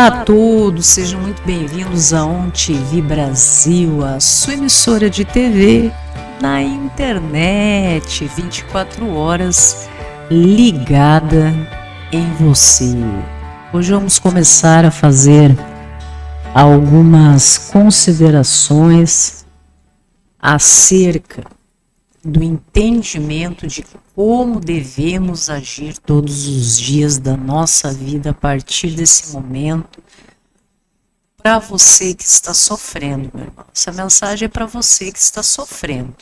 Olá a todos, sejam muito bem-vindos a OnTV Brasil, a sua emissora de TV na internet, 24 horas ligada em você. Hoje vamos começar a fazer algumas considerações acerca do entendimento de como devemos agir todos os dias da nossa vida a partir desse momento. Para você que está sofrendo, meu irmão, essa mensagem é para você que está sofrendo,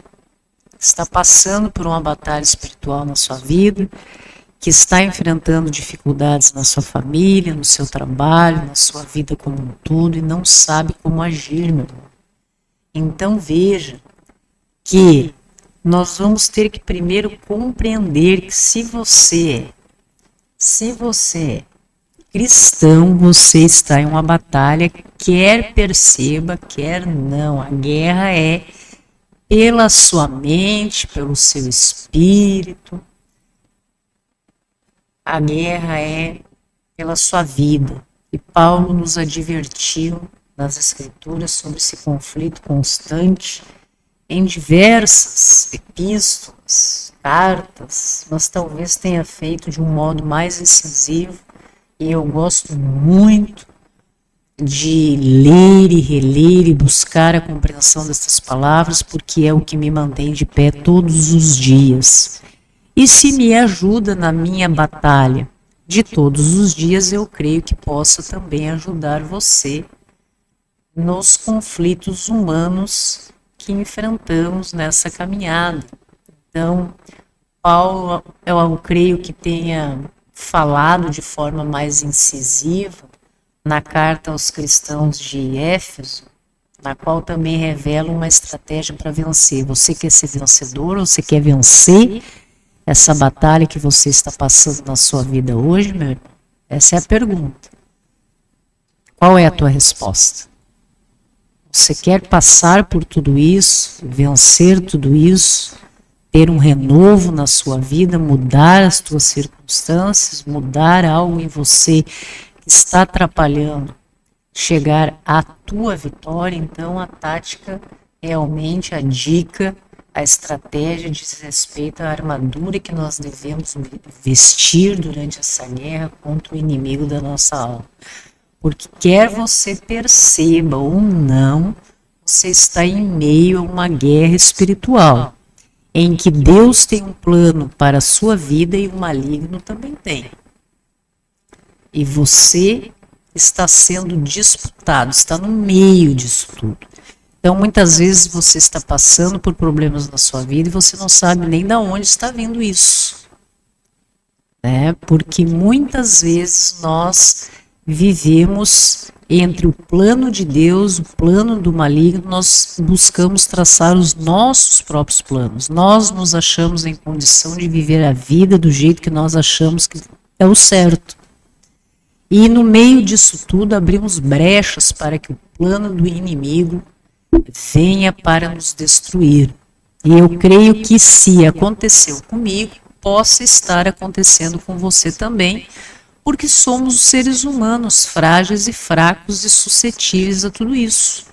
que está passando por uma batalha espiritual na sua vida, que está enfrentando dificuldades na sua família, no seu trabalho, na sua vida como um todo e não sabe como agir, meu irmão. Então veja que nós vamos ter que primeiro compreender que se você é cristão, você está em uma batalha, quer perceba, quer não. A guerra é pela sua mente, pelo seu espírito. A guerra é pela sua vida. E Paulo nos advertiu nas Escrituras sobre esse conflito constante em diversas epístolas, cartas, mas talvez tenha feito de um modo mais incisivo, e eu gosto muito de ler e reler e buscar a compreensão dessas palavras, porque é o que me mantém de pé todos os dias. E se me ajuda na minha batalha de todos os dias, eu creio que possa também ajudar você nos conflitos humanos que enfrentamos nessa caminhada. Então, Paulo, eu creio que tenha falado de forma mais incisiva na carta aos cristãos de Éfeso, na qual também revela uma estratégia para vencer. Você quer ser vencedor ou você quer vencer essa batalha que você está passando na sua vida hoje, meu irmão? Essa é a pergunta. Qual é a tua resposta? Você quer passar por tudo isso, vencer tudo isso, ter um renovo na sua vida, mudar as tuas circunstâncias, mudar algo em você que está atrapalhando chegar à tua vitória? Então a tática, realmente a dica, a estratégia diz respeito à armadura que nós devemos vestir durante essa guerra contra o inimigo da nossa alma. Porque quer você perceba ou não, você está em meio a uma guerra espiritual, em que Deus tem um plano para a sua vida e o maligno também tem. E você está sendo disputado, está no meio disso tudo. Então, muitas vezes você está passando por problemas na sua vida e você não sabe nem de onde está vindo isso. Porque muitas vezes nós vivemos entre o plano de Deus, o plano do maligno, nós buscamos traçar os nossos próprios planos. Nós nos achamos em condição de viver a vida do jeito que nós achamos que é o certo. E no meio disso tudo abrimos brechas para que o plano do inimigo venha para nos destruir. E eu creio que se aconteceu comigo, possa estar acontecendo com você também, porque somos seres humanos frágeis e fracos e suscetíveis a tudo isso.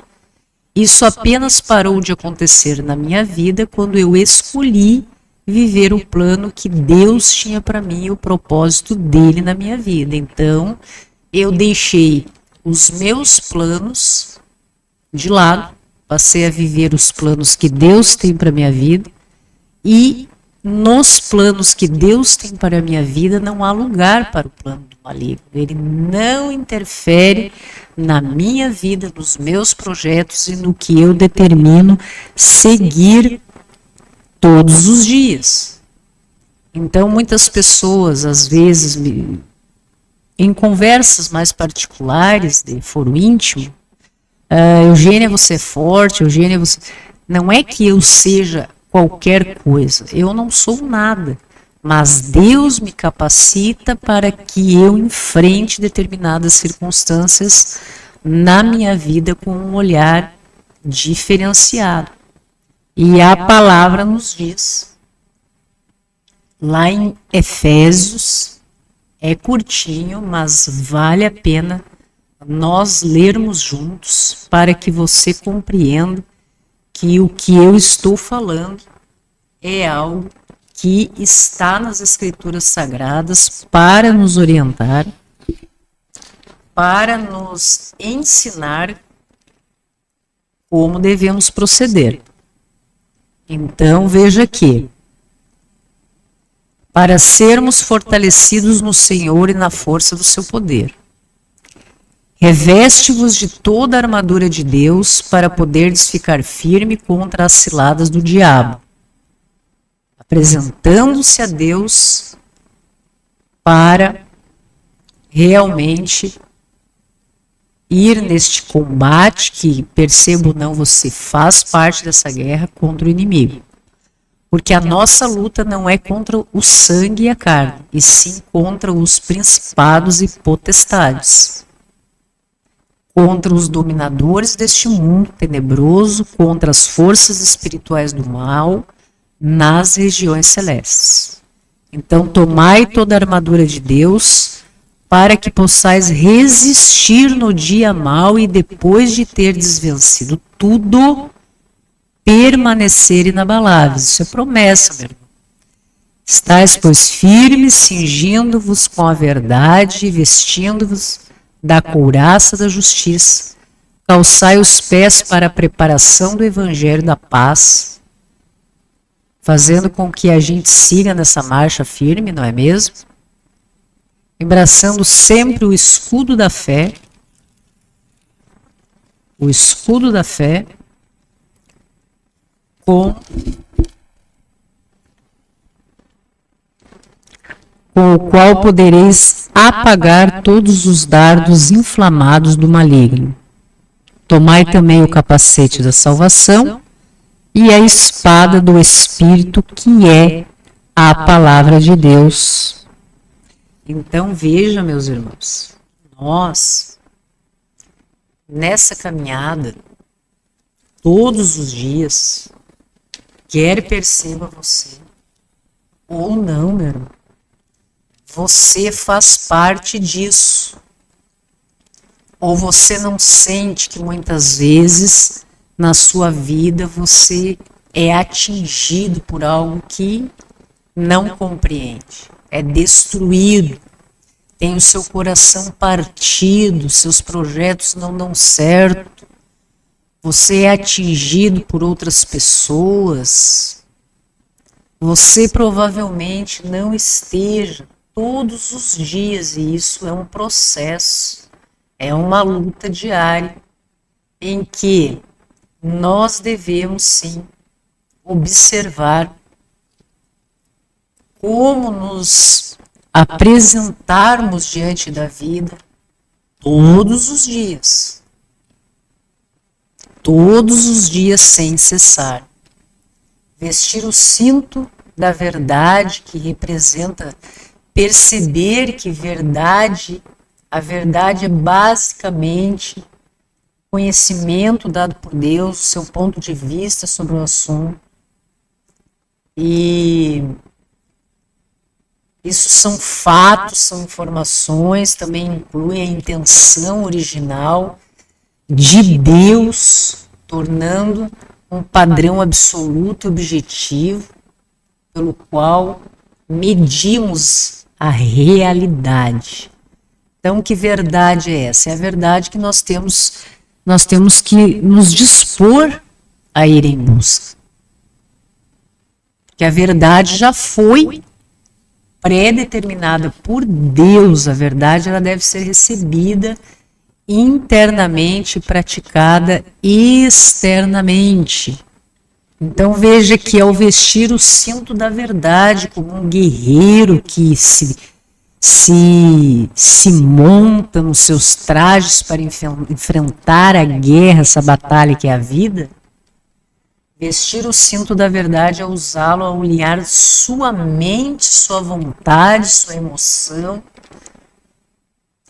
Isso apenas parou de acontecer na minha vida quando eu escolhi viver o plano que Deus tinha para mim, o propósito dele na minha vida. Então, eu deixei os meus planos de lado, passei a viver os planos que Deus tem para minha vida, e nos planos que Deus tem para a minha vida não há lugar para o plano do maligno. Ele não interfere na minha vida, nos meus projetos e no que eu determino seguir todos os dias. Então, muitas pessoas, às vezes, em conversas mais particulares, de foro íntimo, Eugênia, você é forte, Eugênia, você... Não é que eu seja qualquer coisa, eu não sou nada, mas Deus me capacita para que eu enfrente determinadas circunstâncias na minha vida com um olhar diferenciado. E a palavra nos diz, lá em Efésios, é curtinho, mas vale a pena nós lermos juntos para que você compreenda que o que eu estou falando é algo que está nas Escrituras Sagradas para nos orientar, para nos ensinar como devemos proceder. Então, veja aqui. Para sermos fortalecidos no Senhor e na força do seu poder. Reveste-vos de toda a armadura de Deus para poderdes ficar firme contra as ciladas do diabo, apresentando-se a Deus para realmente ir neste combate que, percebo ou não, você faz parte dessa guerra contra o inimigo. Porque a nossa luta não é contra o sangue e a carne, e sim contra os principados e potestades. Contra os dominadores deste mundo tenebroso, contra as forças espirituais do mal nas regiões celestes. Então, tomai toda a armadura de Deus, para que possais resistir no dia mau e depois de ter desvencido tudo, permanecer inabaláveis. Isso é promessa, meu irmão. Estais, pois, firmes, cingindo-vos com a verdade e vestindo-vos da couraça da justiça. Calçai os pés para a preparação do evangelho da paz, fazendo com que a gente siga nessa marcha firme, não é mesmo? Embraçando sempre o escudo da fé, com o qual podereis apagar todos os dardos inflamados do maligno. Tomai também o capacete da salvação e a espada do Espírito, que é a palavra de Deus. Então veja, meus irmãos, nós, nessa caminhada, todos os dias, quer perceba você ou não, meu irmão, você faz parte disso. Ou você não sente que muitas vezes na sua vida você é atingido por algo que não compreende, é destruído, tem o seu coração partido, seus projetos não dão certo, você é atingido por outras pessoas, você provavelmente não esteja todos os dias, e isso é um processo, é uma luta diária em que nós devemos sim observar como nos apresentarmos diante da vida todos os dias sem cessar. Vestir o cinto da verdade, que representa perceber que a verdade é basicamente conhecimento dado por Deus, seu ponto de vista sobre o assunto. E isso são fatos, são informações, também inclui a intenção original de Deus, tornando um padrão absoluto e objetivo pelo qual medimos a realidade. Então, que verdade é essa? É a verdade que nós temos que nos dispor a ir em busca. Que a verdade já foi pré-determinada por Deus. A verdade ela deve ser recebida internamente, praticada externamente. Então veja que ao vestir o cinto da verdade como um guerreiro que se monta nos seus trajes para enfrentar a guerra, essa batalha que é a vida, vestir o cinto da verdade é usá-lo a alinhar sua mente, sua vontade, sua emoção,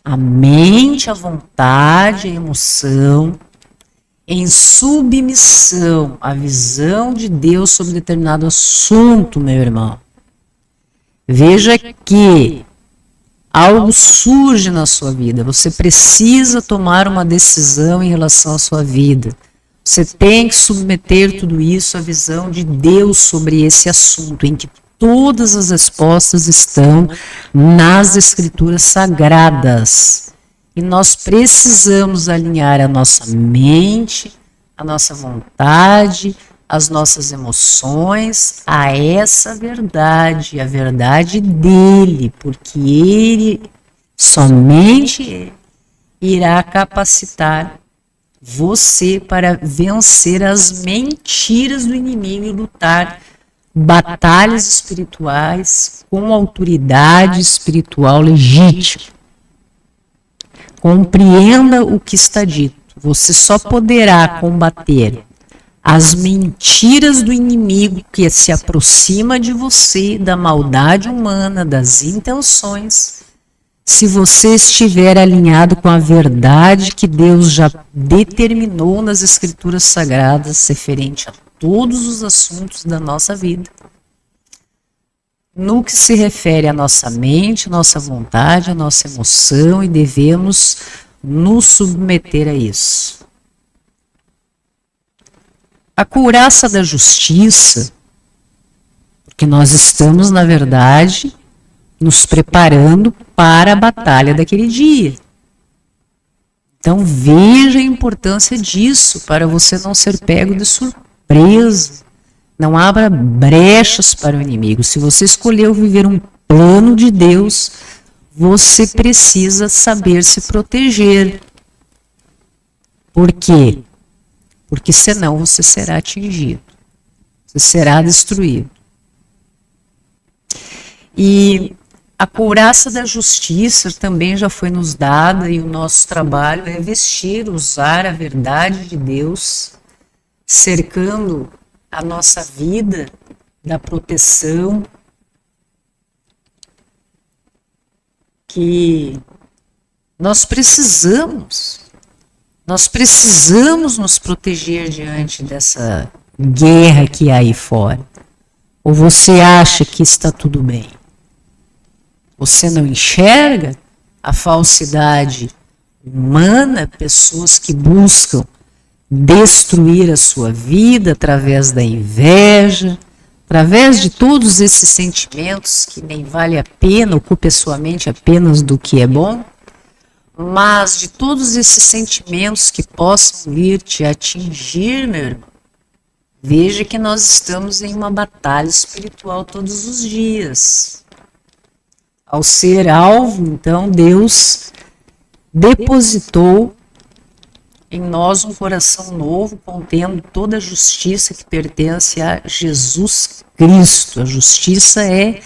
a mente, a vontade, a emoção, em submissão à visão de Deus sobre determinado assunto, meu irmão. Veja que algo surge na sua vida, você precisa tomar uma decisão em relação à sua vida. Você tem que submeter tudo isso à visão de Deus sobre esse assunto, em que todas as respostas estão nas Escrituras Sagradas. E nós precisamos alinhar a nossa mente, a nossa vontade, as nossas emoções a essa verdade, a verdade dele, porque ele, somente ele, irá capacitar você para vencer as mentiras do inimigo e lutar batalhas espirituais com autoridade espiritual legítima. Compreenda o que está dito. Você só poderá combater as mentiras do inimigo que se aproxima de você, da maldade humana, das intenções, se você estiver alinhado com a verdade que Deus já determinou nas Escrituras Sagradas, referente a todos os assuntos da nossa vida. No que se refere à nossa mente, à nossa vontade, à nossa emoção, e devemos nos submeter a isso. A couraça da justiça, porque nós estamos, na verdade, nos preparando para a batalha daquele dia. Então veja a importância disso, para você não ser pego de surpresa. Não abra brechas para o inimigo. Se você escolheu viver um plano de Deus, você precisa saber se proteger. Por quê? Porque senão você será atingido. Você será destruído. E a couraça da justiça também já foi nos dada, e o nosso trabalho é vestir, usar a verdade de Deus, cercando a nossa vida da proteção que nós precisamos. Nós precisamos nos proteger diante dessa guerra que há aí fora. Ou você acha que está tudo bem? Você não enxerga a falsidade humana, pessoas que buscam destruir a sua vida através da inveja, através de todos esses sentimentos que nem vale a pena, ocupe a sua mente apenas do que é bom, mas de todos esses sentimentos que possam vir te atingir, meu irmão. Veja que nós estamos em uma batalha espiritual todos os dias. Ao ser alvo, então, Deus depositou em nós um coração novo, contendo toda a justiça que pertence a Jesus Cristo. A justiça é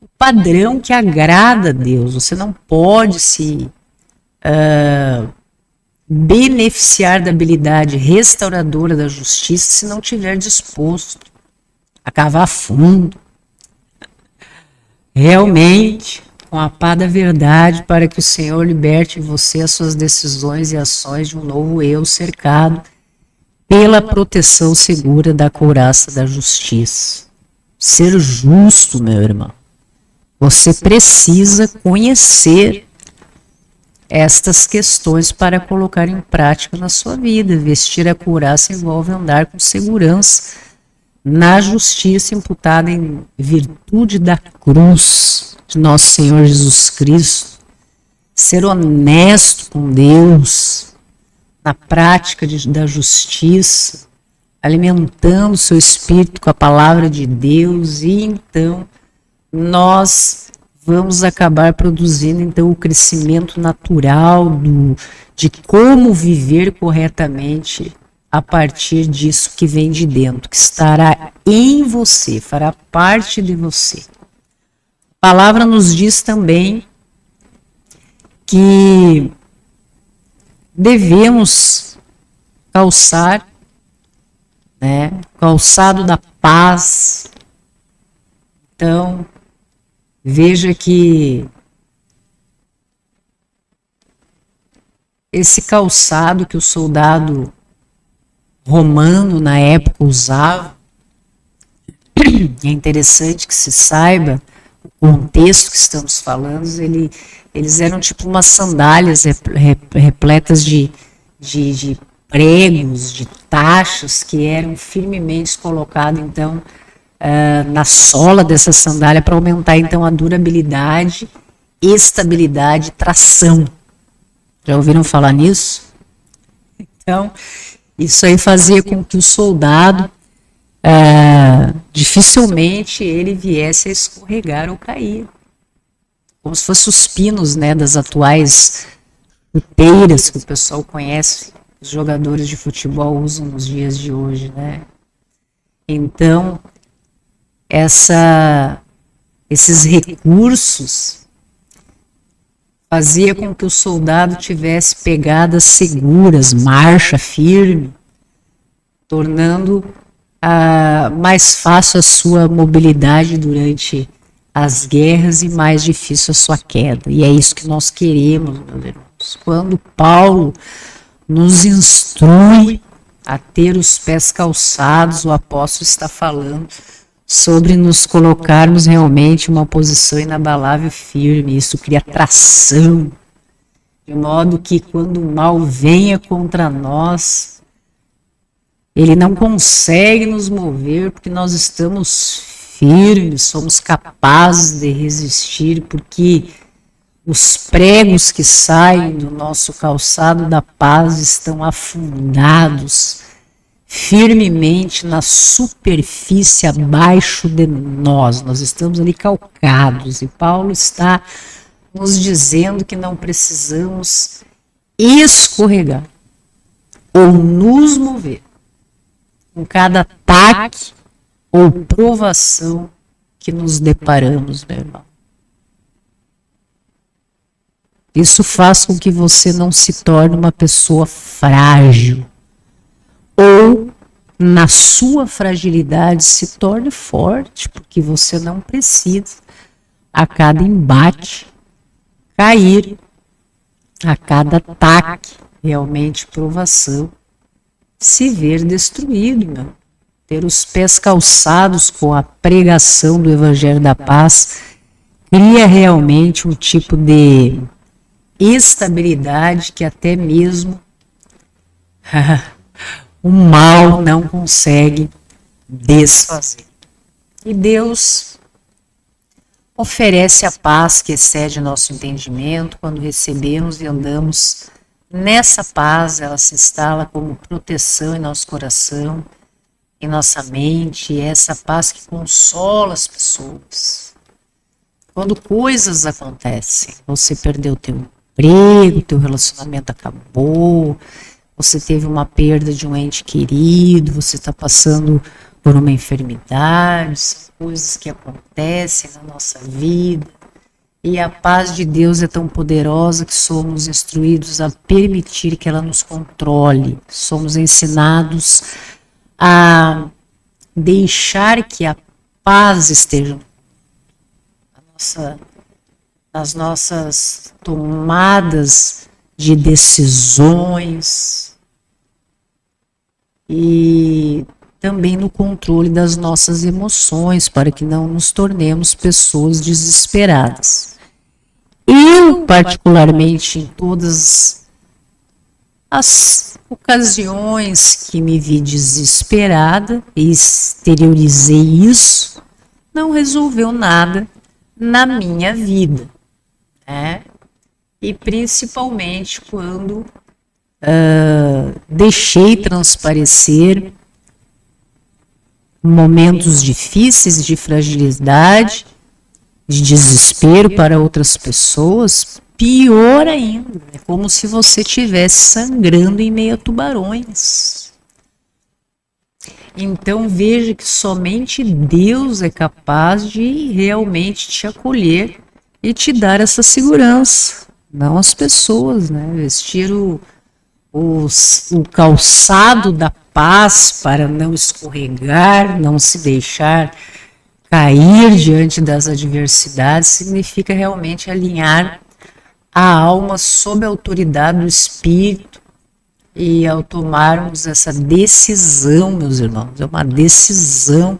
o padrão que agrada a Deus. Você não pode se beneficiar da habilidade restauradora da justiça se não estiver disposto a cavar fundo, realmente, com a pá da verdade, para que o Senhor liberte em você as suas decisões e ações de um novo eu, cercado pela proteção segura da couraça da justiça. Ser justo, meu irmão. Você precisa conhecer estas questões para colocar em prática na sua vida. Vestir a couraça envolve andar com segurança na justiça imputada em virtude da cruz de nosso Senhor Jesus Cristo. Ser honesto com Deus na prática da justiça, alimentando o seu espírito com a palavra de Deus, e então nós vamos acabar produzindo então o crescimento natural de como viver corretamente a partir disso que vem de dentro, que estará em você, fará parte de você. A palavra nos diz também que devemos calçar, calçado da paz. Então, veja que esse calçado que o soldado romano na época usava, é interessante que se saiba, contexto que estamos falando, eles eram tipo umas sandálias repletas de pregos, de tachas que eram firmemente colocados, então, na sola dessa sandália para aumentar, então, a durabilidade, estabilidade, tração. Já ouviram falar nisso? Então, isso aí fazia com que o soldado, dificilmente ele viesse a escorregar ou cair. Como se fossem os pinos, né, das atuais chuteiras que o pessoal conhece, os jogadores de futebol usam nos dias de hoje, né? Então, esses recursos fazia com que o soldado tivesse pegadas seguras, marcha firme, tornando mais fácil a sua mobilidade durante as guerras e mais difícil a sua queda. E é isso que nós queremos, meus irmãos. Quando Paulo nos instrui a ter os pés calçados, o apóstolo está falando sobre nos colocarmos realmente em uma posição inabalável firme. Isso cria tração, de modo que quando o mal venha contra nós, ele não consegue nos mover, porque nós estamos firmes, somos capazes de resistir, porque os pregos que saem do nosso calçado da paz estão afundados firmemente na superfície abaixo de nós. Nós estamos ali calcados, e Paulo está nos dizendo que não precisamos escorregar ou nos mover com cada ataque ou provação que nos deparamos, meu irmão. Isso faz com que você não se torne uma pessoa frágil, ou na sua fragilidade se torne forte, porque você não precisa a cada embate cair, a cada ataque, realmente provação, se ver destruído, meu. Ter os pés calçados com a pregação do Evangelho da Paz cria realmente um tipo de estabilidade que até mesmo o mal não consegue desfazer. E Deus oferece a paz que excede nosso entendimento quando recebemos e andamos nessa paz. Ela se instala como proteção em nosso coração, em nossa mente, e é essa paz que consola as pessoas. Quando coisas acontecem, você perdeu teu emprego, teu relacionamento acabou, você teve uma perda de um ente querido, você está passando por uma enfermidade, são coisas que acontecem na nossa vida. E a paz de Deus é tão poderosa que somos instruídos a permitir que ela nos controle. Somos ensinados a deixar que a paz esteja nas nossas tomadas de decisões e também no controle das nossas emoções, para que não nos tornemos pessoas desesperadas. Eu, particularmente, em todas as ocasiões que me vi desesperada e exteriorizei isso, não resolveu nada na minha vida, né? E principalmente quando deixei transparecer momentos difíceis de fragilidade, de desespero para outras pessoas, pior ainda, é como se você estivesse sangrando em meio a tubarões. Então veja que somente Deus é capaz de realmente te acolher e te dar essa segurança, não as pessoas, né? Vestir o calçado da paz para não escorregar, não se deixar cair diante das adversidades, significa realmente alinhar a alma sob a autoridade do Espírito. E ao tomarmos essa decisão, meus irmãos, é uma decisão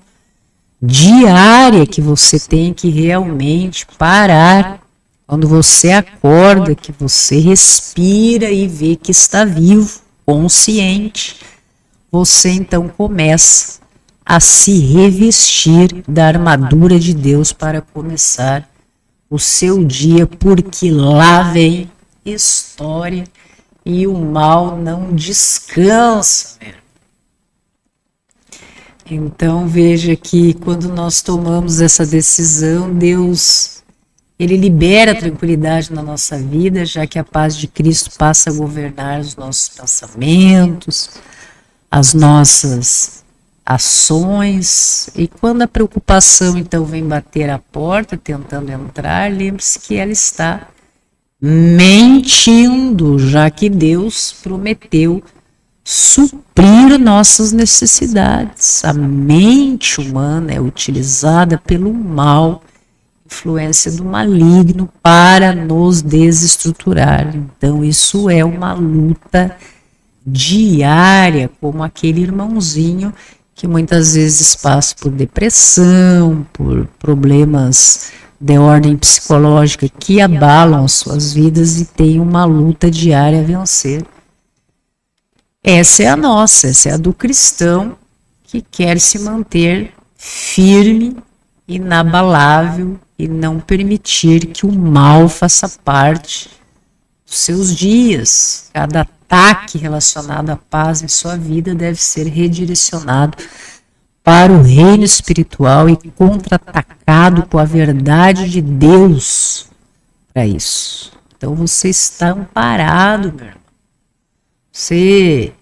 diária que você tem que realmente parar. Quando você acorda, que você respira e vê que está vivo, consciente, você então começa a se revestir da armadura de Deus para começar o seu dia, porque lá vem história e o mal não descansa. Então veja que quando nós tomamos essa decisão, Deus, Ele libera a tranquilidade na nossa vida, já que a paz de Cristo passa a governar os nossos pensamentos, as nossas ações. E quando a preocupação então vem bater a porta, tentando entrar, lembre-se que ela está mentindo, já que Deus prometeu suprir nossas necessidades. A mente humana é utilizada pelo mal, influência do maligno, para nos desestruturar. Então isso é uma luta diária, como aquele irmãozinho que muitas vezes passa por depressão, por problemas de ordem psicológica que abalam as suas vidas e tem uma luta diária a vencer. Essa é a nossa, essa é a do cristão que quer se manter firme, inabalável e não permitir que o mal faça parte dos seus dias. Cada ataque relacionado à paz em sua vida deve ser redirecionado para o reino espiritual e contra-atacado com a verdade de Deus para isso. Então você está amparado, meu irmão. Você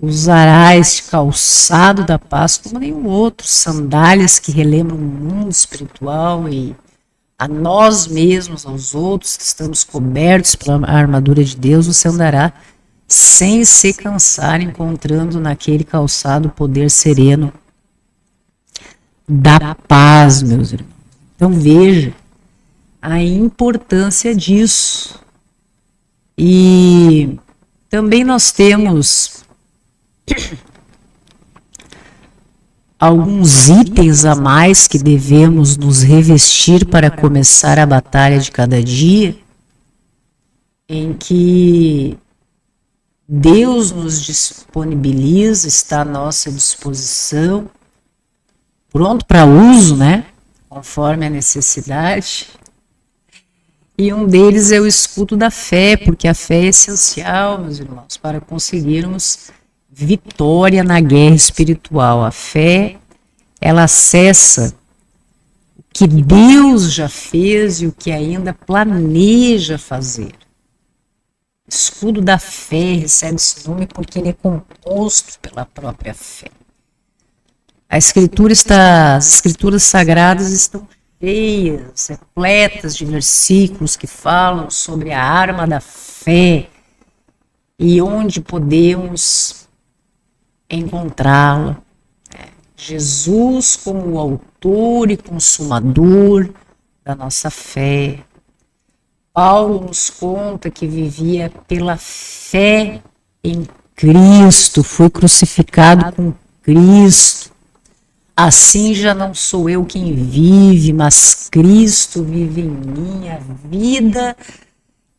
usará este calçado da paz como nenhum outro, sandálias que relembram o mundo espiritual e a nós mesmos, aos outros que estamos cobertos pela armadura de Deus. Você andará sem se cansar, encontrando naquele calçado o poder sereno da paz, meus irmãos. Então veja a importância disso. E também nós temos alguns itens a mais que devemos nos revestir para começar a batalha de cada dia, em que Deus nos disponibiliza, está à nossa disposição, pronto para uso, né? Conforme a necessidade. E um deles é o escudo da fé, porque a fé é essencial, meus irmãos, para conseguirmos vitória na guerra espiritual. A fé, ela acessa o que Deus já fez e o que ainda planeja fazer. Escudo da fé recebe esse nome porque ele é composto pela própria fé. As escrituras sagradas estão cheias, repletas de versículos que falam sobre a arma da fé e onde podemos encontrá-la. Jesus como o autor e consumador da nossa fé. Paulo nos conta que vivia pela fé em Cristo, foi crucificado com Cristo. Assim já não sou eu quem vive, mas Cristo vive em mim. A vida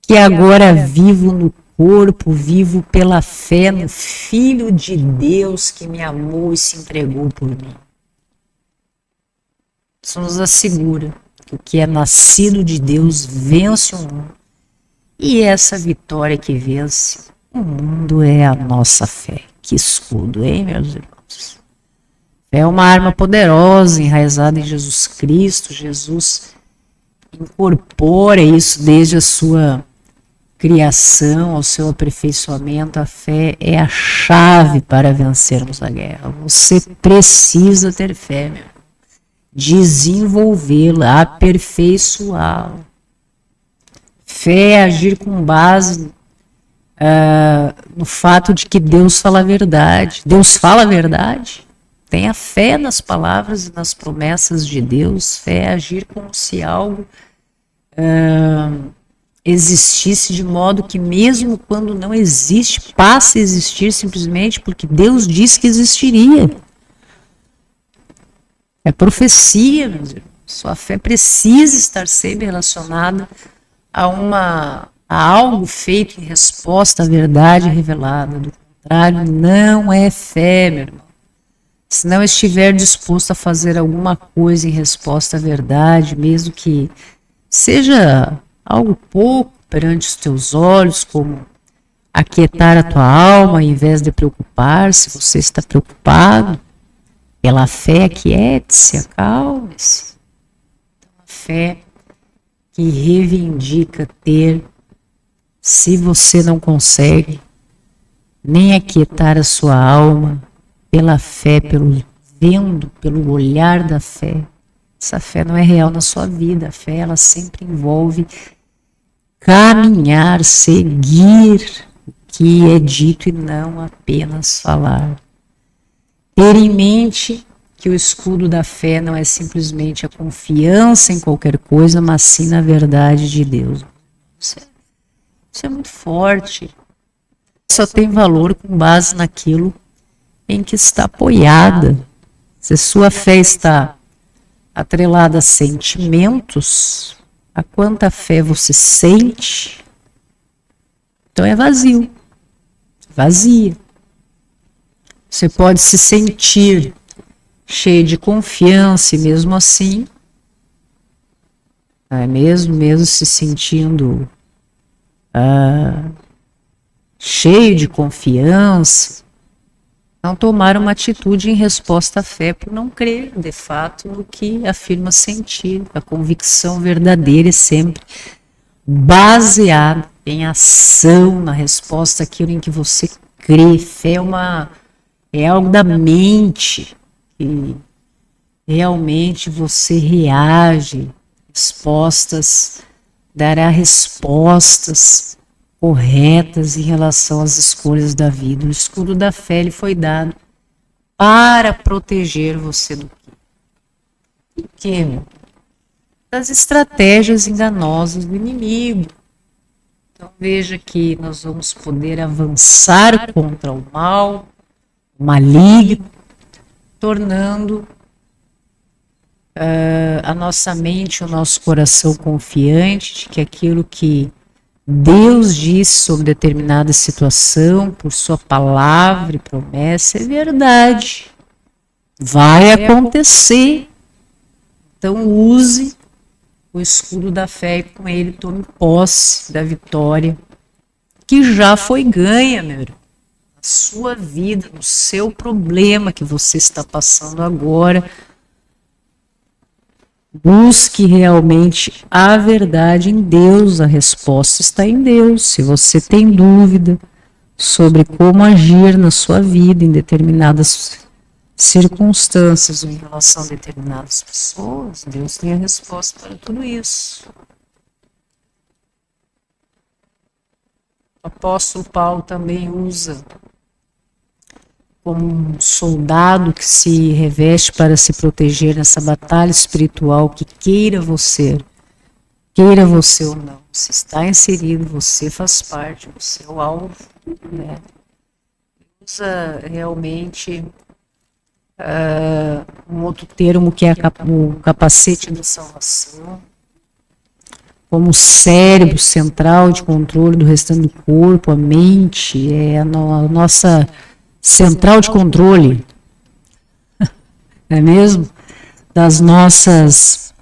que agora vivo no corpo, vivo pela fé no Filho de Deus que me amou e se entregou por mim. Isso nos assegura que o que é nascido de Deus vence o mundo. E essa vitória que vence o mundo é a nossa fé. Que escudo, hein, meus irmãos? É uma arma poderosa, enraizada em Jesus Cristo. Jesus incorpora isso desde a sua criação, ao seu aperfeiçoamento. A fé é a chave para vencermos a guerra. Você precisa ter fé, meu. Desenvolvê-la, aperfeiçoá-la. Fé é agir com base no fato de que Deus fala a verdade. Deus fala a verdade. Tenha fé nas palavras e nas promessas de Deus. Fé é agir como se algo existisse, de modo que mesmo quando não existe, passe a existir simplesmente porque Deus disse que existiria. É profecia, meus irmãos. Sua fé precisa estar sempre relacionada a algo feito em resposta à verdade revelada. Do contrário, não é fé, meu irmão. Se não estiver disposto a fazer alguma coisa em resposta à verdade, mesmo que seja algo pouco perante os teus olhos, como aquietar a tua alma, ao invés de preocupar-se, você está preocupado, pela fé, aquiete-se, acalme-se. Então, a fé que reivindica ter, se você não consegue nem aquietar a sua alma, pela fé, pelo olhar da fé. Essa fé não é real na sua vida. A fé, ela sempre envolve caminhar, seguir o que é dito e não apenas falar. Ter em mente que o escudo da fé não é simplesmente a confiança em qualquer coisa, mas sim na verdade de Deus. Isso é muito forte. Só tem valor com base naquilo em que está apoiada. Se sua fé está atrelada a sentimentos, a quanta fé você sente, então é vazio, vazia. Você pode se sentir cheio de confiança e mesmo assim, mesmo se sentindo cheio de confiança, não tomar uma atitude em resposta à fé por não crer, de fato, no que afirma sentir. A convicção verdadeira é sempre baseada em ação, na resposta àquilo em que você crê. Fé é algo da mente, que realmente você reage, dará respostas corretas em relação às escolhas da vida. O escudo da fé ele foi dado para proteger você do quê? Das estratégias enganosas do inimigo. Então veja que nós vamos poder avançar contra o mal, o maligno, tornando a nossa mente, o nosso coração confiante de que aquilo que Deus diz sobre determinada situação, por sua palavra e promessa, é verdade. Vai acontecer. Então use o escudo da fé e com ele tome posse da vitória que já foi ganha, meu irmão. Na sua vida, no seu problema que você está passando agora. Busque realmente a verdade em Deus, a resposta está em Deus. Se você tem dúvida sobre como agir na sua vida em determinadas circunstâncias ou em relação a determinadas pessoas, Deus tem a resposta para tudo isso. O apóstolo Paulo também usa como um soldado que se reveste para se proteger nessa batalha espiritual que queira você ou não, se está inserido, você faz parte, você é o alvo, né? Usa realmente um outro termo que é o capacete da salvação, como o cérebro central de controle do restante do corpo, a mente, é a nossa central de controle, não é mesmo? Das nossas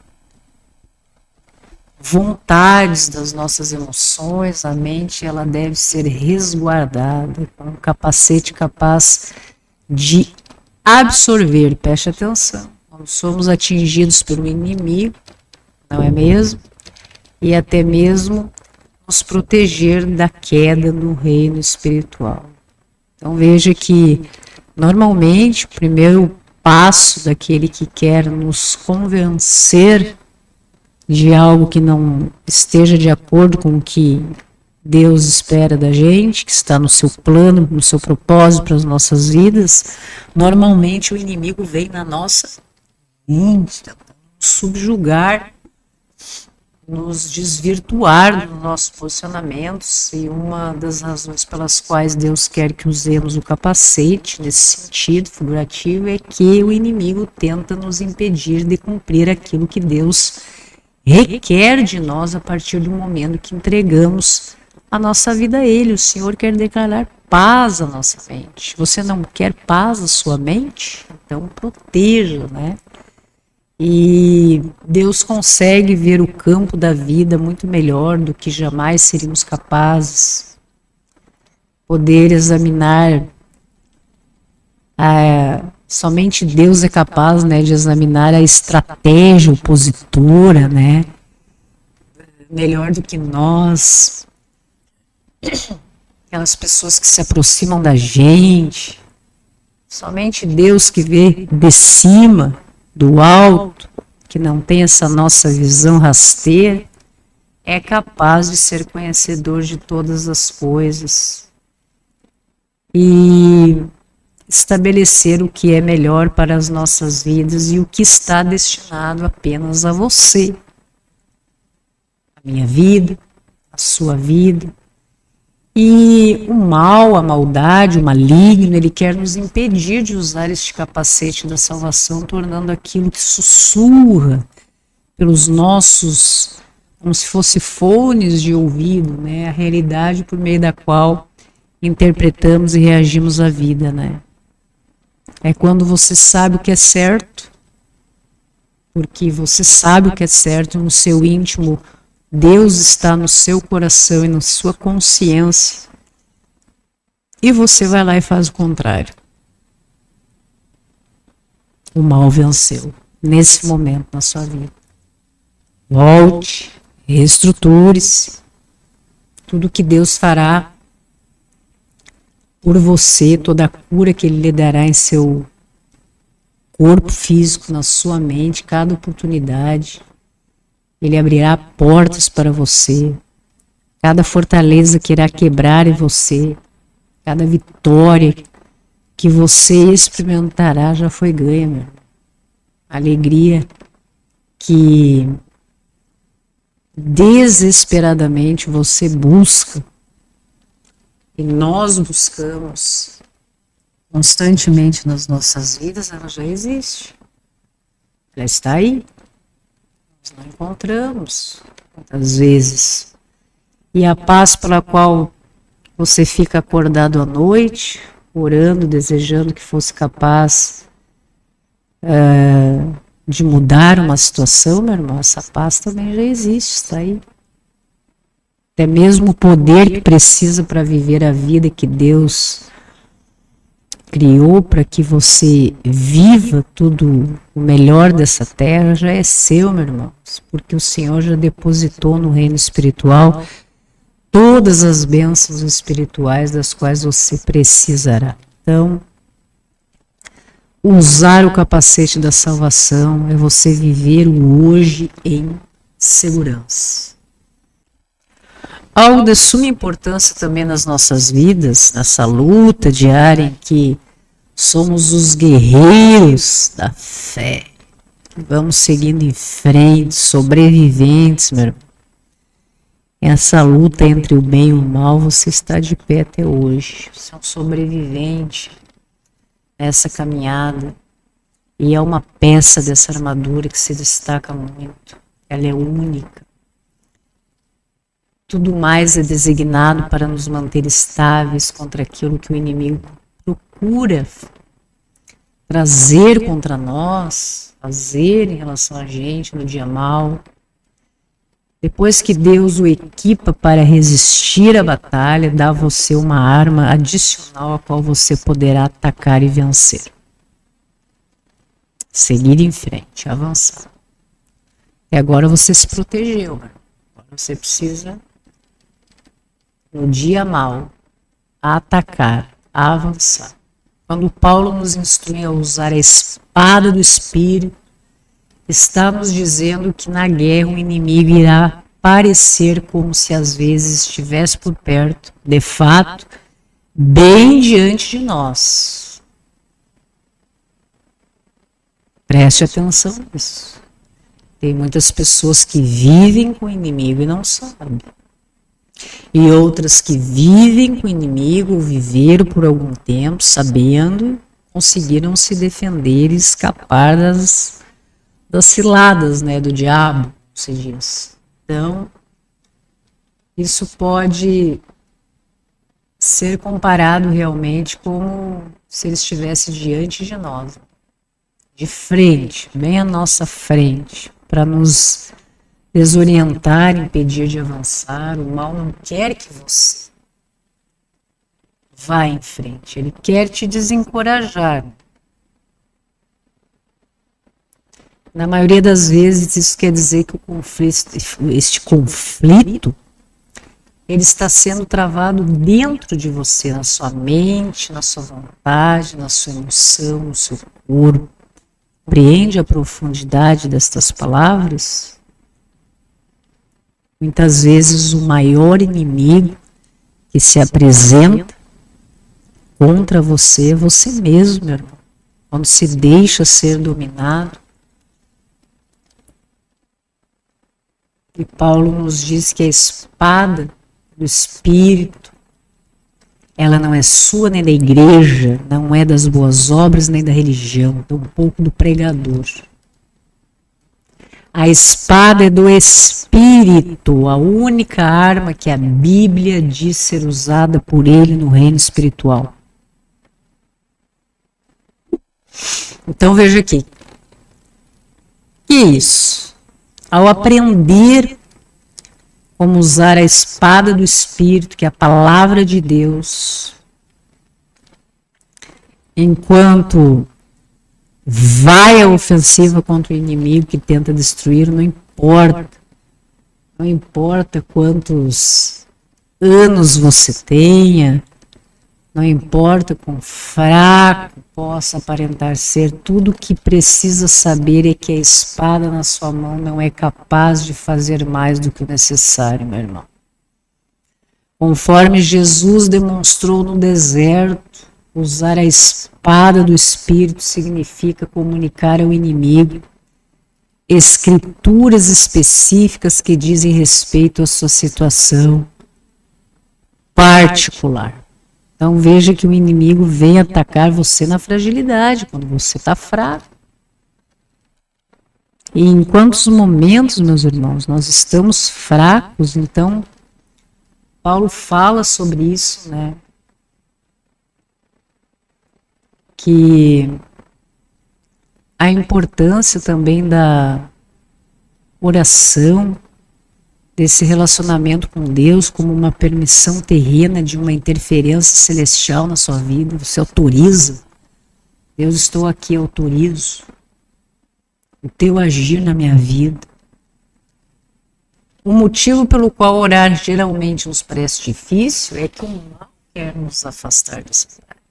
vontades, das nossas emoções, a mente ela deve ser resguardada com um capacete capaz de absorver, preste atenção, quando somos atingidos pelo inimigo, não é mesmo? E até mesmo nos proteger da queda no reino espiritual. Então veja que normalmente o primeiro passo daquele que quer nos convencer de algo que não esteja de acordo com o que Deus espera da gente, que está no seu plano, no seu propósito para as nossas vidas, normalmente o inimigo vem na nossa mente, tentando nos subjugar, nos desvirtuar dos nossos posicionamentos, e uma das razões pelas quais Deus quer que usemos o capacete nesse sentido figurativo é que o inimigo tenta nos impedir de cumprir aquilo que Deus requer de nós a partir do momento que entregamos a nossa vida a Ele. O Senhor quer declarar paz à nossa mente. Você não quer paz à sua mente? Então proteja, né? E Deus consegue ver o campo da vida muito melhor do que jamais seríamos capazes. Poder examinar, somente Deus é capaz, né, de examinar a estratégia opositora, né, melhor do que nós. Aquelas pessoas que se aproximam da gente, somente Deus que vê de cima, do alto, que não tem essa nossa visão rasteira, é capaz de ser conhecedor de todas as coisas e estabelecer o que é melhor para as nossas vidas e o que está destinado apenas a você, a minha vida, a sua vida. E o mal, a maldade, o maligno, ele quer nos impedir de usar este capacete da salvação, tornando aquilo que sussurra pelos nossos, como se fosse fones de ouvido, né, a realidade por meio da qual interpretamos e reagimos à vida, né? É quando você sabe o que é certo, porque você sabe o que é certo no seu íntimo. Deus está no seu coração e na sua consciência. E você vai lá e faz o contrário. O mal venceu nesse momento na sua vida. Volte, reestruture-se. Tudo que Deus fará por você, toda a cura que Ele lhe dará em seu corpo físico, na sua mente, cada oportunidade. Ele abrirá portas para você, cada fortaleza que irá quebrar em você, cada vitória que você experimentará já foi ganha, meu irmão. Alegria que desesperadamente você busca e nós buscamos constantemente nas nossas vidas, ela já existe. Ela está aí. Nós não encontramos muitas vezes. E a paz pela qual você fica acordado à noite, orando, desejando que fosse capaz de mudar uma situação, meu irmão, essa paz também já existe, está aí. Até mesmo o poder que precisa para viver a vida que Deus criou para que você viva tudo o melhor dessa terra já é seu, meu irmão, porque o Senhor já depositou no reino espiritual todas as bênçãos espirituais das quais você precisará. Então, usar o capacete da salvação é você viver o hoje em segurança. Algo de suma importância também nas nossas vidas, nessa luta diária em que somos os guerreiros da fé, que vamos seguindo em frente, sobreviventes, meu irmão. Essa luta entre o bem e o mal, você está de pé até hoje. Você é um sobrevivente nessa caminhada. E é uma peça dessa armadura que se destaca muito. Ela é única. Tudo mais é designado para nos manter estáveis contra aquilo que o inimigo procura trazer contra nós, fazer em relação a gente no dia mau. Depois que Deus o equipa para resistir à batalha, dá a você uma arma adicional a qual você poderá atacar e vencer. Seguir em frente, avançar. E agora você se protegeu. Agora você precisa, no dia mau, atacar, avançar. Quando Paulo nos instrui a usar a espada do Espírito, está nos dizendo que na guerra o inimigo irá parecer como se às vezes estivesse por perto, de fato, bem diante de nós. Preste atenção nisso. Tem muitas pessoas que vivem com o inimigo e não sabem. E outras que vivem com o inimigo, viveram por algum tempo, sabendo, conseguiram se defender e escapar das ciladas, né, do diabo, se diz. Então, isso pode ser comparado realmente como se ele estivesse diante de nós, de frente, bem à nossa frente, para nos desorientar, impedir de avançar. O mal não quer que você vá em frente, ele quer te desencorajar. Na maioria das vezes, isso quer dizer que este conflito, ele está sendo travado dentro de você, na sua mente, na sua vontade, na sua emoção, no seu corpo. Compreende a profundidade destas palavras? Muitas vezes o maior inimigo que se apresenta contra você é você mesmo, meu irmão. Quando se deixa ser dominado. E Paulo nos diz que a espada do Espírito, ela não é sua nem da igreja, não é das boas obras nem da religião, tampouco do pregador. A espada é do Espírito, a única arma que a Bíblia diz ser usada por ele no reino espiritual. Então veja aqui. Que é isso? Ao aprender como usar a espada do Espírito, que é a palavra de Deus, enquanto vai à ofensiva contra o inimigo que tenta destruir, não importa. Não importa quantos anos você tenha, não importa quão fraco possa aparentar ser, tudo o que precisa saber é que a espada na sua mão não é capaz de fazer mais do que o necessário, meu irmão. Conforme Jesus demonstrou no deserto, usar a espada do Espírito significa comunicar ao inimigo escrituras específicas que dizem respeito à sua situação particular. Então veja que o inimigo vem atacar você na fragilidade, quando você está fraco. E em quantos momentos, meus irmãos, nós estamos fracos, então Paulo fala sobre isso, né? Que a importância também da oração, desse relacionamento com Deus como uma permissão terrena de uma interferência celestial na sua vida. Você autoriza. Deus, estou aqui, autorizo o teu agir na minha vida. O motivo pelo qual orar geralmente nos parece difícil é que o mal quer nos afastar dessa verdade.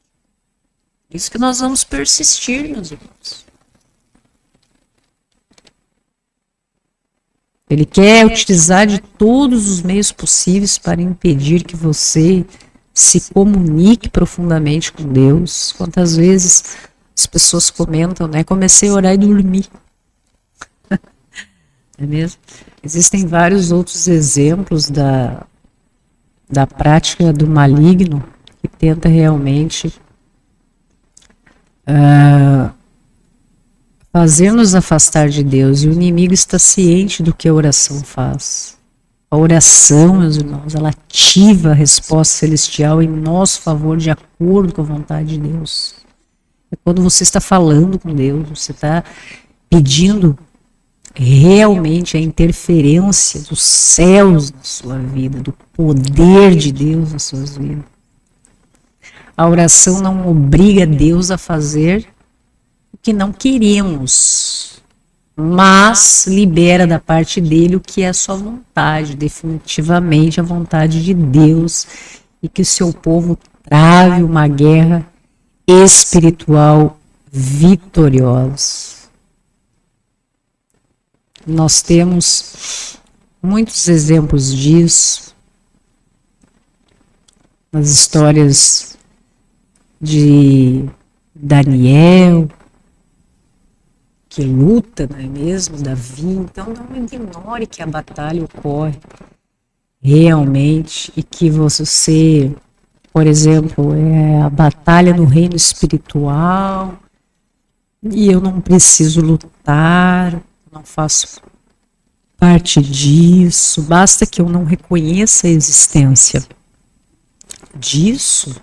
Por isso que nós vamos persistir, meus irmãos. Ele quer utilizar de todos os meios possíveis para impedir que você se comunique profundamente com Deus. Quantas vezes as pessoas comentam, né? Comecei a orar e dormi. É mesmo? Existem vários outros exemplos da prática do maligno que tenta realmente fazer-nos afastar de Deus, e o inimigo está ciente do que a oração faz. A oração, meus irmãos, ela ativa a resposta celestial em nosso favor, de acordo com a vontade de Deus. É quando você está falando com Deus, você está pedindo realmente a interferência dos céus na sua vida, do poder de Deus nas suas vidas. A oração não obriga Deus a fazer que não queremos, mas libera da parte dele o que é a sua vontade, definitivamente a vontade de Deus, e que o seu povo trave uma guerra espiritual vitoriosa. Nós temos muitos exemplos disso nas histórias de Daniel, que luta, não é mesmo, Davi. Então não ignore que a batalha ocorre realmente e que você, por exemplo, é a batalha no reino espiritual e eu não preciso lutar, não faço parte disso, basta que eu não reconheça a existência disso,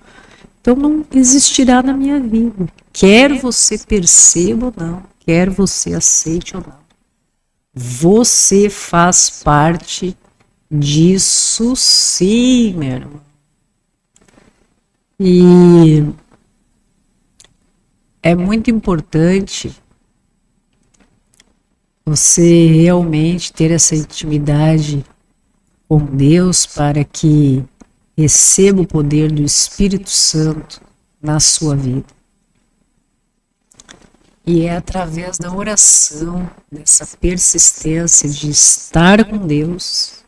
então não existirá na minha vida. Quer você perceba ou não, quer você aceite ou não, você faz parte disso sim, meu irmão. E é muito importante você realmente ter essa intimidade com Deus para que receba o poder do Espírito Santo na sua vida. E é através da oração, dessa persistência de estar com Deus,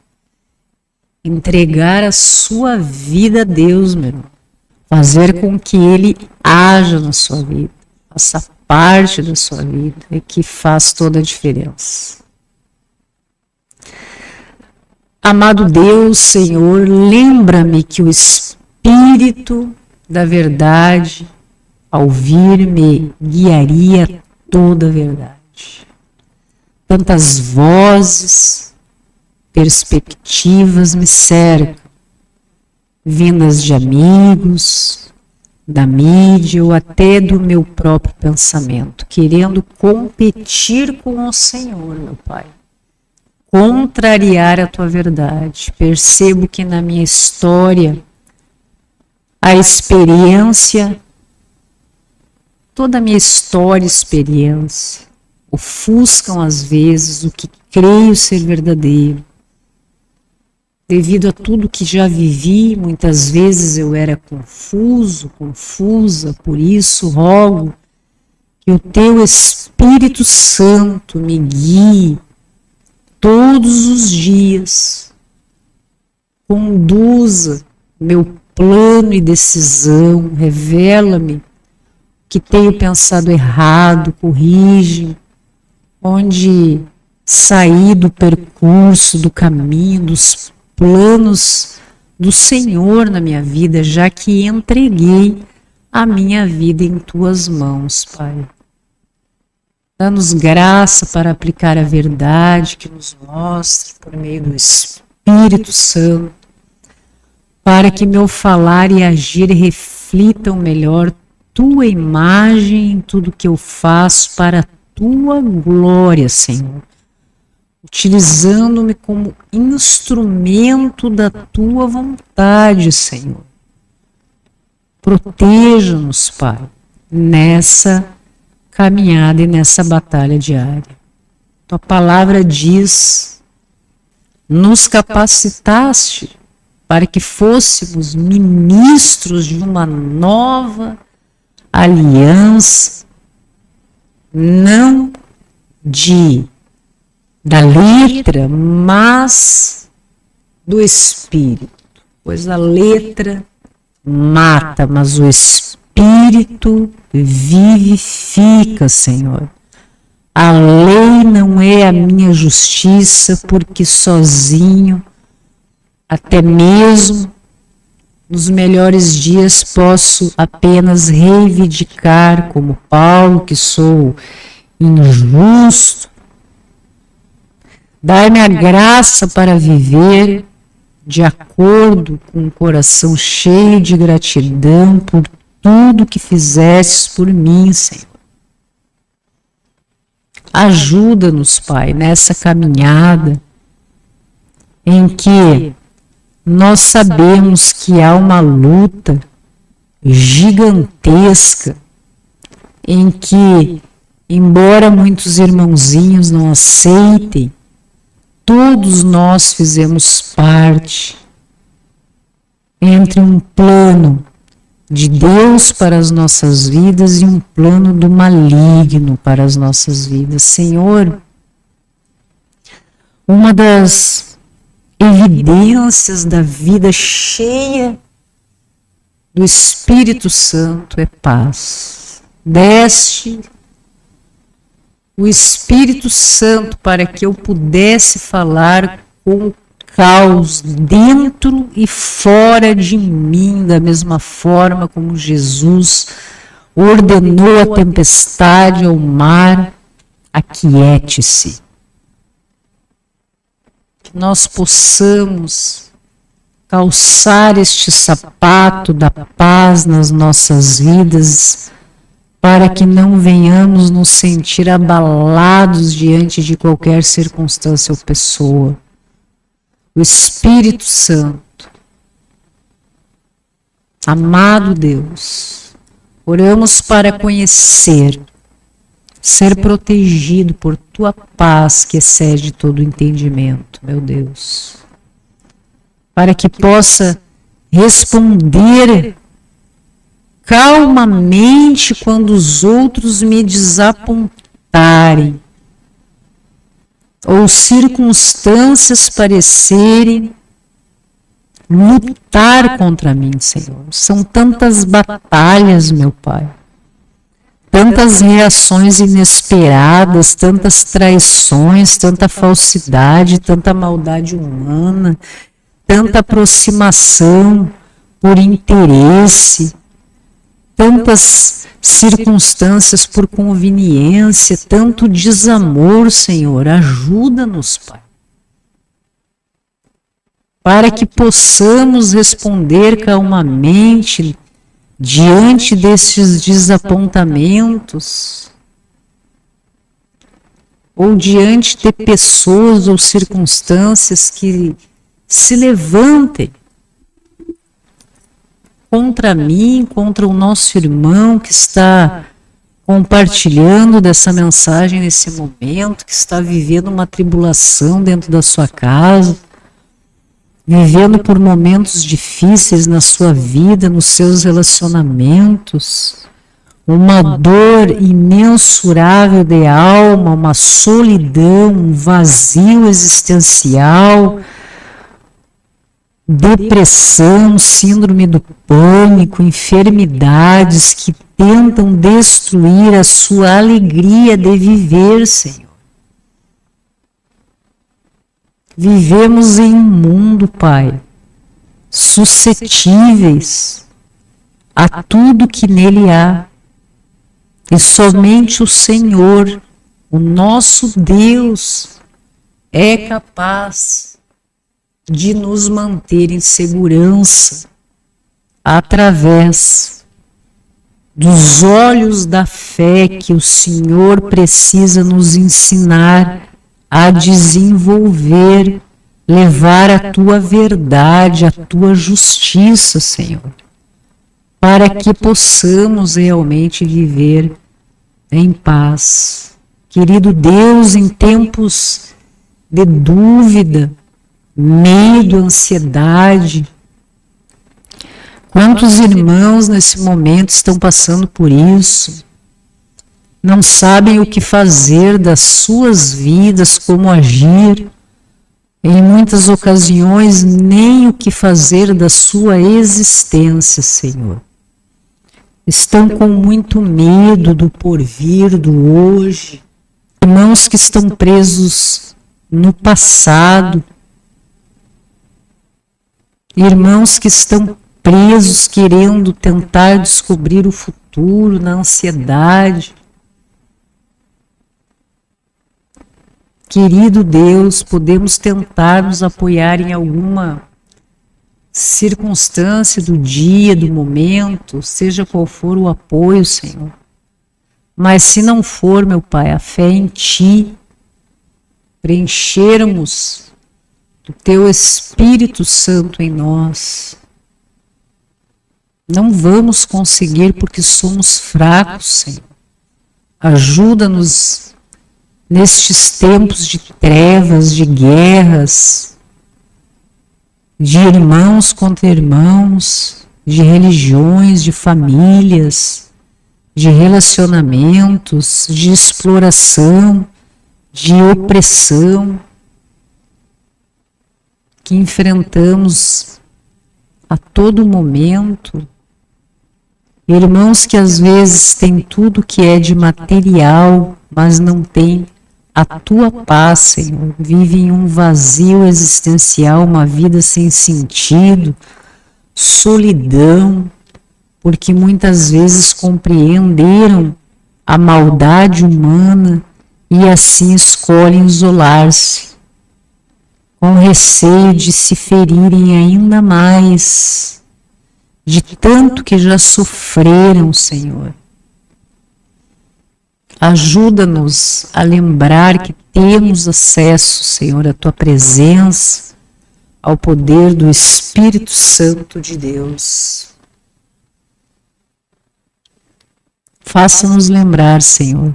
entregar a sua vida a Deus, meu irmão, fazer com que Ele haja na sua vida, faça parte da sua vida, é que faz toda a diferença. Amado Deus, Senhor, lembra-me que o Espírito da verdade, ao vir-me, guiaria toda a verdade. Tantas vozes, perspectivas me cercam, vindas de amigos, da mídia ou até do meu próprio pensamento, querendo competir com o Senhor, meu Pai. Contrariar a tua verdade. Percebo que na minha história, a experiência, toda a minha história e experiência, ofuscam às vezes o que creio ser verdadeiro. Devido a tudo que já vivi, muitas vezes eu era confusa, por isso rogo que o teu Espírito Santo me guie todos os dias, conduza meu plano e decisão, revela-me que tenho pensado errado, corrige, onde saí do percurso, do caminho, dos planos do Senhor na minha vida, já que entreguei a minha vida em tuas mãos, Pai. Dá-nos graça para aplicar a verdade que nos mostra por meio do Espírito Santo, para que meu falar e agir reflitam melhor tua imagem em tudo que eu faço para a tua glória, Senhor, utilizando-me como instrumento da tua vontade, Senhor. Proteja-nos, Pai, nessa caminhada e nessa batalha diária. Tua palavra diz, nos capacitaste para que fôssemos ministros de uma nova aliança, não da letra, mas do Espírito, pois a letra mata, mas o Espírito vivifica, Senhor. A lei não é a minha justiça, porque sozinho, até mesmo nos melhores dias, posso apenas reivindicar, como Paulo, que sou injusto. Dai-me a graça para viver de acordo com um coração cheio de gratidão por tudo que fizestes por mim, Senhor. Ajuda-nos, Pai, nessa caminhada em que nós sabemos que há uma luta gigantesca, em que, embora muitos irmãozinhos não aceitem, todos nós fizemos parte entre um plano de Deus para as nossas vidas e um plano do maligno para as nossas vidas. Senhor, uma das evidências da vida cheia do Espírito Santo é paz. Deste o Espírito Santo para que eu pudesse falar com o caos dentro e fora de mim, da mesma forma como Jesus ordenou a tempestade ao mar, aquiete-se. Que nós possamos calçar este sapato da paz nas nossas vidas, para que não venhamos nos sentir abalados diante de qualquer circunstância ou pessoa. O Espírito Santo, amado Deus, oramos para conhecer, ser protegido por Tua paz que excede todo entendimento, meu Deus, para que possa responder calmamente quando os outros me desapontarem ou circunstâncias parecerem lutar contra mim, Senhor. São tantas batalhas, meu Pai, tantas reações inesperadas, tantas traições, tanta falsidade, tanta maldade humana, tanta aproximação por interesse, tantas circunstâncias por conveniência, tanto desamor, Senhor. Ajuda-nos, Pai, para que possamos responder calmamente diante destes desapontamentos ou diante de pessoas ou circunstâncias que se levantem contra mim, contra o nosso irmão que está compartilhando dessa mensagem nesse momento, que está vivendo uma tribulação dentro da sua casa, vivendo por momentos difíceis na sua vida, nos seus relacionamentos, uma dor imensurável de alma, uma solidão, um vazio existencial, depressão, síndrome do pânico, enfermidades que tentam destruir a sua alegria de viver, Senhor. Vivemos em um mundo, Pai, suscetíveis a tudo que nele há, e somente o Senhor, o nosso Deus, é capaz de nos manter em segurança através dos olhos da fé que o Senhor precisa nos ensinar a desenvolver, levar a Tua verdade, a Tua justiça, Senhor, para que possamos realmente viver em paz. Querido Deus, em tempos de dúvida, medo, ansiedade, quantos irmãos nesse momento estão passando por isso, não sabem o que fazer das suas vidas, como agir, em muitas ocasiões nem o que fazer da sua existência, Senhor. Estão com muito medo do porvir, do hoje, irmãos que estão presos no passado, irmãos que estão presos querendo tentar descobrir o futuro na ansiedade. Querido Deus, podemos tentar nos apoiar em alguma circunstância do dia, do momento, seja qual for o apoio, Senhor. Mas se não for, meu Pai, a fé em Ti, preenchermos do Teu Espírito Santo em nós, não vamos conseguir porque somos fracos, Senhor. Ajuda-nos nestes tempos de trevas, de guerras, de irmãos contra irmãos, de religiões, de famílias, de relacionamentos, de exploração, de opressão, que enfrentamos a todo momento. Irmãos que às vezes têm tudo que é de material, mas não têm a tua paz, Senhor. Vivem um vazio existencial, uma vida sem sentido, solidão, porque muitas vezes compreenderam a maldade humana e assim escolhem isolar-se, com receio de se ferirem ainda mais, de tanto que já sofreram, Senhor. Ajuda-nos a lembrar que temos acesso, Senhor, à Tua presença, ao poder do Espírito Santo de Deus. Faça-nos lembrar, Senhor,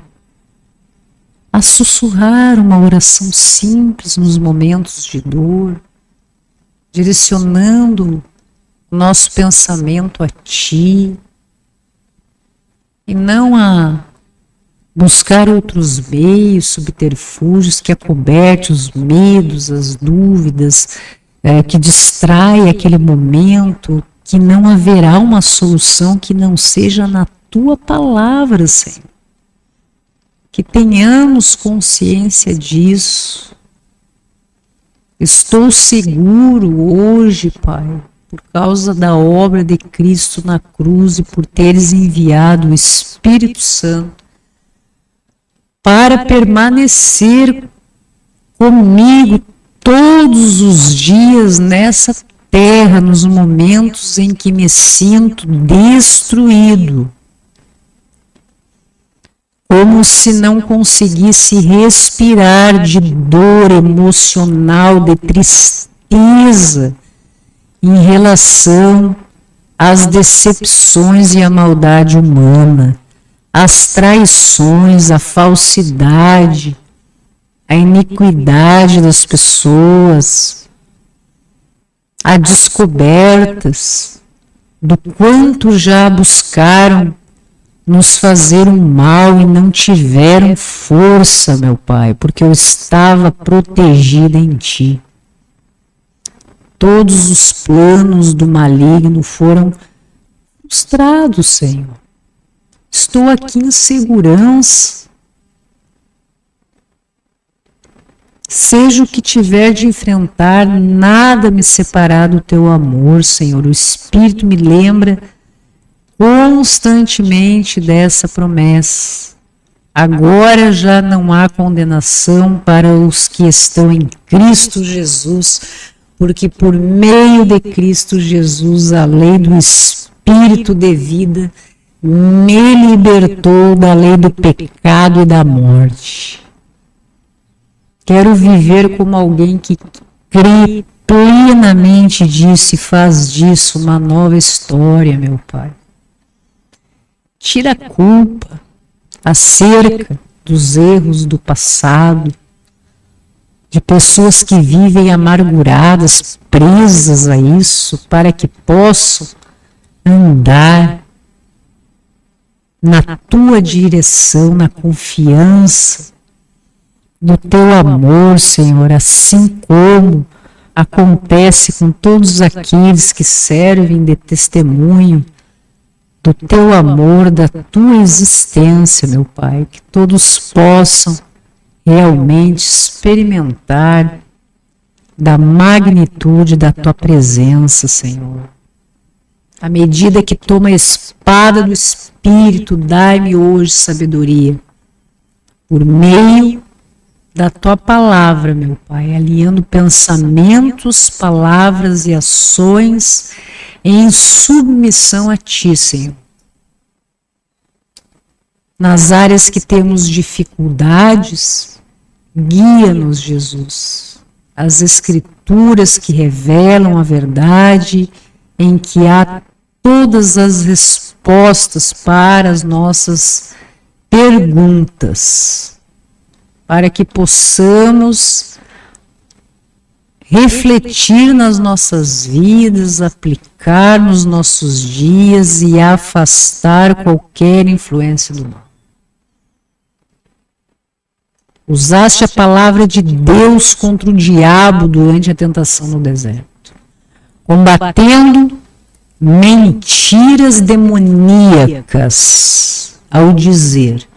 a sussurrar uma oração simples nos momentos de dor, direcionando o nosso pensamento a Ti, e não a buscar outros meios, subterfúgios que acoberte os medos, as dúvidas, que distrai aquele momento, que não haverá uma solução que não seja na Tua palavra, Senhor. Que tenhamos consciência disso. Estou seguro hoje, Pai, por causa da obra de Cristo na cruz e por teres enviado o Espírito Santo para permanecer comigo todos os dias nessa terra, nos momentos em que me sinto destruído, como se não conseguisse respirar de dor emocional, de tristeza, em relação às decepções e à maldade humana, às traições, à falsidade, à iniquidade das pessoas, a descobertas do quanto já buscaram nos fazer um mal e não tiveram força, meu Pai, porque eu estava protegida em Ti. Todos os planos do maligno foram frustrados, Senhor. Estou aqui em segurança. Seja o que tiver de enfrentar, nada me separar do Teu amor, Senhor. O Espírito me lembra constantemente dessa promessa. Agora já não há condenação para os que estão em Cristo Jesus, porque por meio de Cristo Jesus a lei do Espírito de vida me libertou da lei do pecado e da morte. Quero viver como alguém que crê plenamente disso e faz disso uma nova história, meu Pai. Tira a culpa acerca dos erros do passado, de pessoas que vivem amarguradas, presas a isso, para que possam andar na Tua direção, na confiança do Teu amor, Senhor, assim como acontece com todos aqueles que servem de testemunho do Teu amor, da Tua existência, meu Pai, que todos possam realmente experimentar da magnitude da Tua presença, Senhor. À medida que toma a espada do Espírito, dai-me hoje sabedoria, por meio da Tua palavra, meu Pai, alinhando pensamentos, palavras e ações em submissão a Ti, Senhor. Nas áreas que temos dificuldades, guia-nos, Jesus. As Escrituras que revelam a verdade, em que há todas as respostas para as nossas perguntas, para que possamos refletir nas nossas vidas, aplicar nos nossos dias e afastar qualquer influência do mal. Usaste a palavra de Deus contra o diabo durante a tentação no deserto, combatendo mentiras demoníacas ao dizer: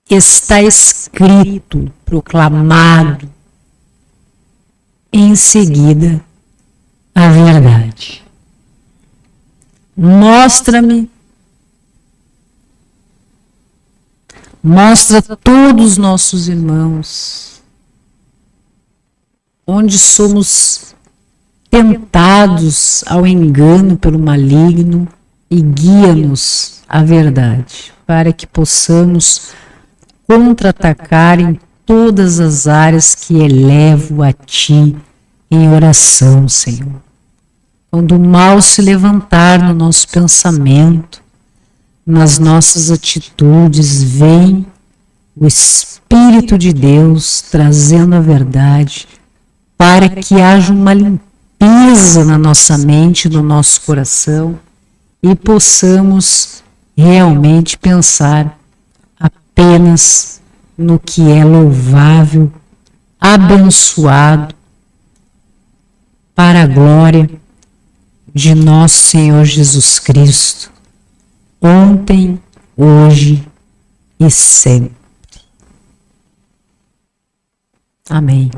está escrito, proclamado, em seguida a verdade. Mostra-me, mostra a todos os nossos irmãos onde somos tentados ao engano pelo maligno e guia-nos à verdade, para que possamos contra-atacar em todas as áreas que elevo a Ti em oração, Senhor. Quando o mal se levantar no nosso pensamento, nas nossas atitudes, vem o Espírito de Deus trazendo a verdade para que haja uma limpeza na nossa mente, no nosso coração e possamos realmente pensar apenas no que é louvável, abençoado, para a glória de nosso Senhor Jesus Cristo, ontem, hoje e sempre. Amém.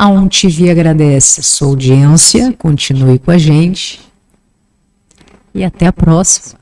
A TV agradece a sua audiência, continue com a gente e até a próxima.